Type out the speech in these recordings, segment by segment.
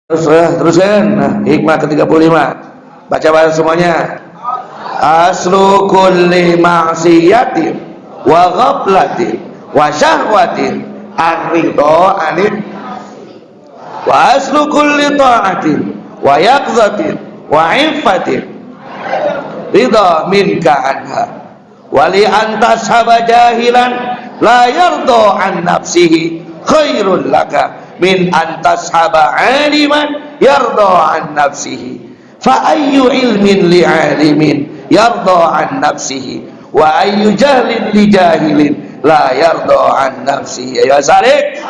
Teruskan. Nah, hikmah ke-35. Baca bareng semuanya. Aslu kulli ma'siyatin wa ghaflatin wa syahwatin ar-ridha anil wa aslu kulli ta'atin wa yaqzatin wa ifatin ridha minka anha wa li antashaba jahilan la yarda an nafsihi khairul laka min antashaba aliman yarda an nafsihi fa ayyu ilmin li alimin yarda an nafsihi wa ayyu jahlin li jahilin la yarda an nafsihi. Ya Salik,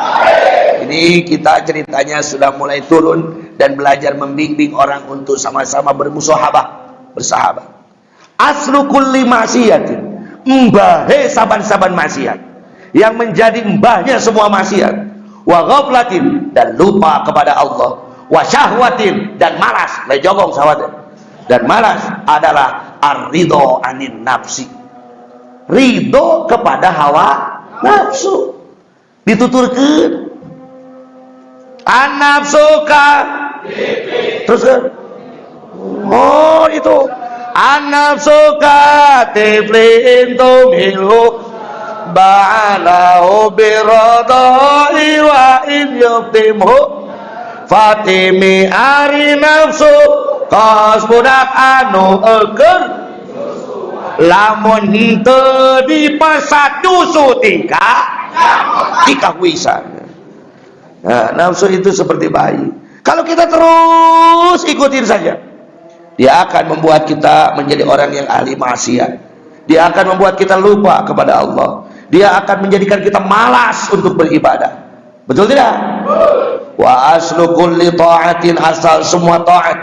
ini kita ceritanya sudah mulai turun dan belajar membimbing orang untuk sama-sama bersahabat. Aslu kulli maksiatin, mbahe saban-saban maksiat, yang menjadi mbahnya semua maksiat, wa ghaflatin, dan lupa kepada Allah, wa syahwatin, dan malas, lejogong syahwatin, dan malas adalah ar-ridho anin nafsi, ridho kepada hawa nafsu. Dituturkan an-nafsuka, terus kan, oh itu an-nafsuka tiflin tumilu ba'alahu biradai wa in yuktimhu fatimi ari nafsu kos budak anu eger lamun henteu dipasatusu tika wisan. Nah, nafsu itu seperti bayi. Kalau kita terus ikutin saja, dia akan membuat kita menjadi orang yang ahli maksiat. Dia akan membuat kita lupa kepada Allah. Dia akan menjadikan kita malas untuk beribadah. Betul tidak? Wa aslu kulli ta'atin, asal semua ta'at,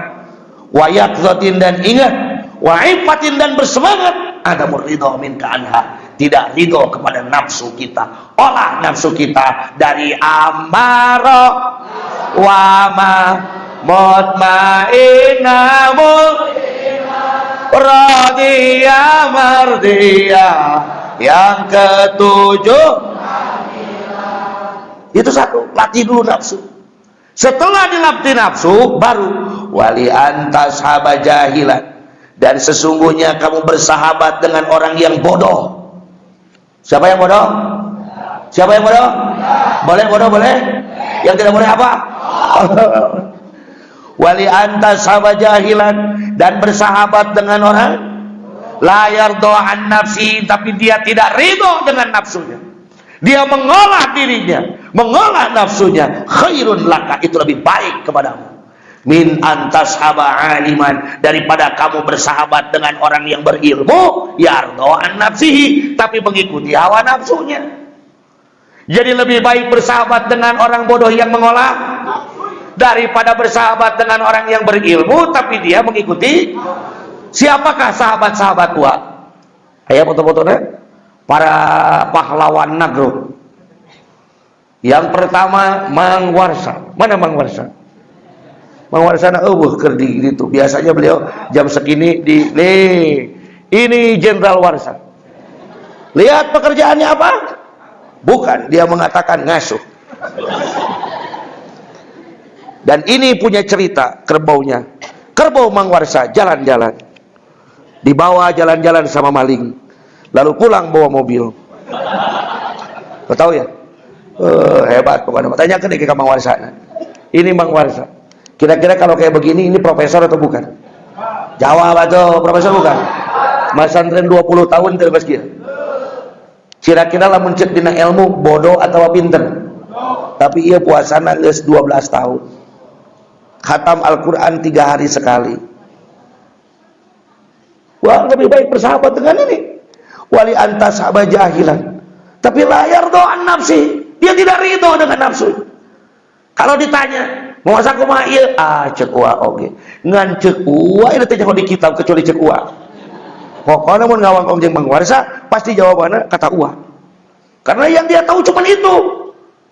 wa yaqzatin, dan ingat, wa ifatin, dan bersemangat, ada ridho minka anha, tidak ridho kepada nafsu kita. Olah nafsu kita dari amaro wa ma mutmainna radiyah mardiyah. Yang ketujuh, itu satu, latih dulu nafsu. Setelah dilatih nafsu, baru wali antashaba jahilan, dan sesungguhnya kamu bersahabat dengan orang yang bodoh. Siapa yang bodoh? Siapa yang bodoh? Boleh bodoh, boleh? Yang tidak boleh apa? Wali antashaba jahilan, dan bersahabat dengan orang la yarda an nafsi, tapi dia tidak ridho dengan nafsunya. Dia mengolah dirinya, mengolah nafsunya. Khairun laka, itu lebih baik kepadamu, min antashaba aliman, daripada kamu bersahabat dengan orang yang berilmu, yarda an nafsihi, tapi mengikuti hawa nafsunya. Jadi lebih baik bersahabat dengan orang bodoh yang mengolah, daripada bersahabat dengan orang yang berilmu tapi dia mengikuti. Siapakah sahabat-sahabat tua? Ayo foto-fotonya. Para pahlawan Nagro. Yang pertama Mang Warsa. Mana Mang Warsa? Mang Warsa kerdi gitu. Biasanya beliau jam segini di nih. Ini Jenderal Warsa. Lihat pekerjaannya apa? Bukan, dia mengatakan ngasuh. Dan ini punya cerita kerbaunya. Kerbau Mang Warsa jalan-jalan, dibawa jalan-jalan sama maling, lalu pulang bawa mobil. Kau tahu ya? Hebat pokoknya. Tanya ke Mang Warsa. Ini Mang Warsa. Kira-kira kalau kayak begini, ini profesor atau bukan? Jawab atau profesor bukan? Masantren 20 tahun terus kia. Kira-kira lamun cek dina ilmu bodoh atau pinter? Tapi ia puasana geus 12 tahun. Khatam Al-Quran 3 hari sekali. Wah, lebih baik bersahabat dengan ini. Wali antashaba jahilan, tapi layar doan nafsi, dia tidak ridho dengan nafsu. Kalau ditanya mau masak kumaha ieu, cek ua oge. Ngan cek ua itu teh di kitab kecuali cek ua. Pokoknya mun ngawangkong jeung Mang Warsa pasti jawabannya kata ua. Karena yang dia tahu cuma itu.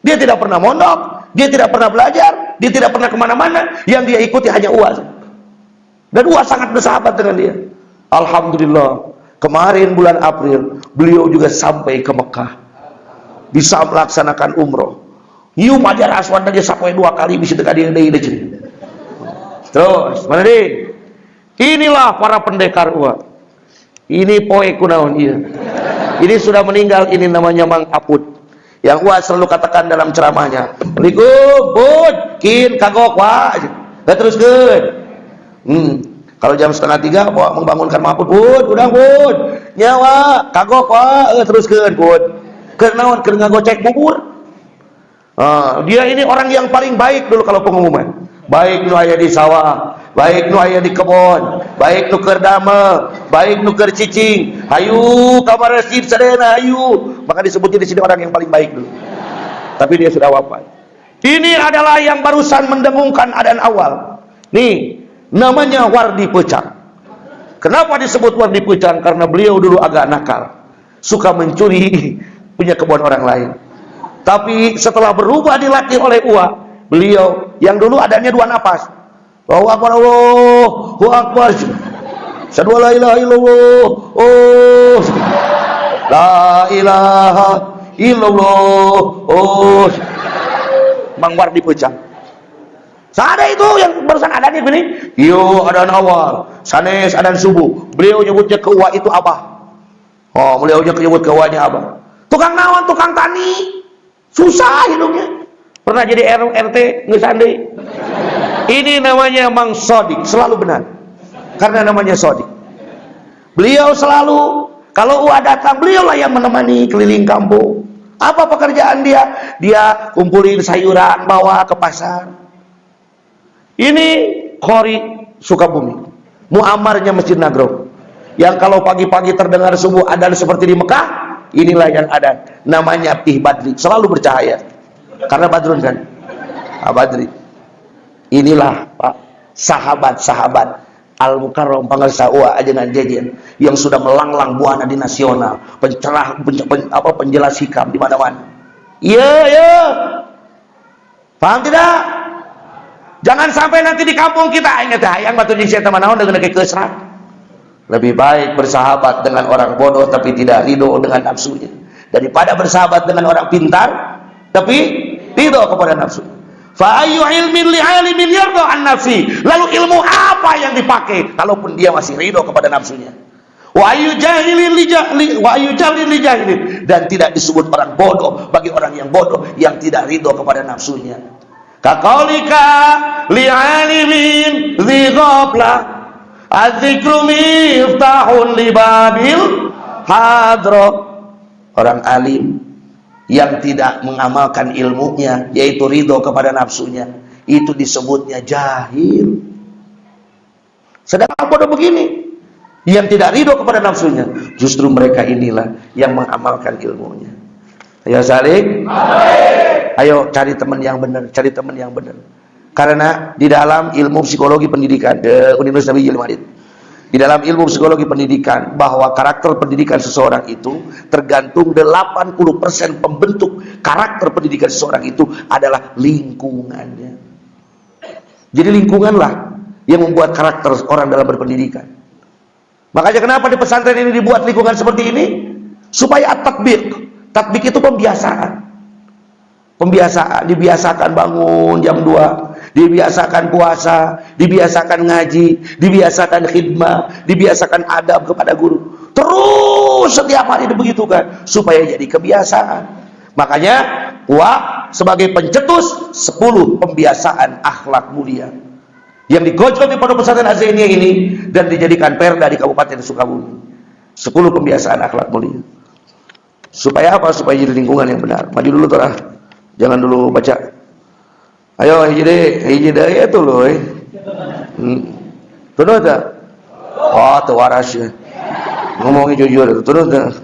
Dia tidak pernah mondok, dia tidak pernah belajar, dia tidak pernah kemana-mana. Yang dia ikuti hanya ua. Dan ua sangat bersahabat dengan dia. Alhamdulillah, kemarin bulan April beliau juga sampai ke Mekah, bisa melaksanakan umroh. Ieu Hajar Aswad aja sampai 2 kali bisa dekat dia. Terus, mana di? Inilah para pendekar uang. Ini poe kunaon iya. Ini sudah meninggal, ini namanya Mang Apud. Yang Wah selalu katakan dalam ceramahnya. Assalamualaikum, bud, kin kagok wah. Teruskeun. Kalau jam 2:30 bawa membangunkan Mang Apud, bud, udah bud. Nyawa, kagok wah, teruskeun bud. Keur naon? Keur ngagocek bubur. Dia ini orang yang paling baik dulu kalau pengumuman. Baik nu aya di sawah, baik nu aya di kebon, baik nu keur damel, baik nu keur cicing. Hayu ka masjid sadayana hayu. Maka disebutnya di sini orang yang paling baik dulu. Tapi dia sudah wafat. Ini adalah yang barusan mendengungkan adzan awal. Nih, namanya Wardi Pecang. Kenapa disebut Wardi Pecang? Karena beliau dulu agak nakal, suka mencuri punya kebun orang lain. Tapi setelah berubah dilatih oleh Uwa, beliau yang dulu adanya 2 napas. Allahu Akbar, Allahu Akbar. Asyhadu an la ilaha illallah. Oh. La ilaha illallah. Oh. Mang Wardi Pecang. Sada itu yang barusan ada nih gini. Yo adzan awal, sanes adzan subuh. Beliau nyebutnya ke Uwa itu Abah. Oh, beliau nyebut ke Uwanya Abah. Tukang naon, tukang tani. Susah hidupnya. Pernah jadi RT ngesandi. Ini namanya Mang Sodik, selalu benar. Karena namanya Sodik. Beliau selalu, kalau Uwa datang, beliaulah yang menemani keliling kampung. Apa pekerjaan dia? Dia kumpulin sayuran, bawa ke pasar. Ini Khori Sukabumi, muamarnya Masjid Nagrog. Yang kalau pagi-pagi terdengar subuh adzan seperti di Mekah, inilah yang ada. Namanya Pih Badri, selalu bercahaya. Karena Badrun kan, Badri. Inilah Pak, sahabat-sahabat Al-Mukarram Pangarsa Uwa Ajengan Jejen yang sudah melanglang buana di nasional, pencerah, penjelas hikam di mana-mana. Iya. Paham tidak? Jangan sampai nanti di kampung kita ingat hayang batu jengsi teman-teman dengan kekeserat. Lebih baik bersahabat dengan orang bodoh tapi tidak ridho dengan nafsunya, daripada bersahabat dengan orang pintar tapi ridho kepada nafsu. Fa ayyu ilmin li alimin yarda an nafsi. Lalu ilmu apa yang dipakai kalaupun dia masih ridho kepada nafsunya? Wa ayyu jahilin li jahilin. Dan tidak disebut orang bodoh bagi orang yang bodoh yang tidak ridho kepada nafsunya. Kaqaulika li alimin dzi ghaflah adzikru miftahun li babil hadra. Orang alim yang tidak mengamalkan ilmunya, yaitu ridho kepada nafsunya, itu disebutnya jahil. Sedangkan bodoh begini, yang tidak ridho kepada nafsunya, justru mereka inilah yang mengamalkan ilmunya. Ayo saling, ayo cari teman yang benar, cari teman yang benar. Karena di dalam ilmu psikologi pendidikan, Universitas Nabi Madrid, di dalam ilmu psikologi pendidikan, bahwa karakter pendidikan seseorang itu tergantung 80% pembentuk karakter pendidikan seseorang itu adalah lingkungannya. Jadi lingkunganlah yang membuat karakter orang dalam berpendidikan. Makanya kenapa di pesantren ini dibuat lingkungan seperti ini? Supaya at-tatbiq. Tatbiq itu pembiasaan. Pembiasaan, dibiasakan bangun jam 2, dibiasakan puasa, dibiasakan ngaji, dibiasakan khidmah, dibiasakan adab kepada guru. Terus setiap hari begitu kan, supaya jadi kebiasaan. Makanya Wah sebagai pencetus 10 pembiasaan akhlak mulia yang digojol di Pondok Pesantren Azania ini dan dijadikan perda di Kabupaten Sukabumi. 10 pembiasaan akhlak mulia. Supaya apa? Supaya jadi lingkungan yang benar. Maju dulu Torah. Jangan dulu baca. Ayo hiji deh ya tuh loh. Tunuh tak? Oh tuh waras ya. Ngomongnya jujur. Tunuh tak?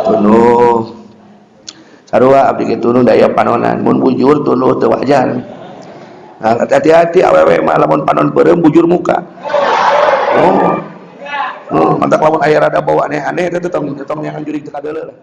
Tunuh. Sarua abdi tunuh daya panonan. Mun bujur tunuh teu wajar. Nah, hati-hati awewe mah lamun panon beureum bujur muka. Oh. Mantak lamun aya rada bau aneh-aneh teh tong jangan jurig teu kadeuleu lah.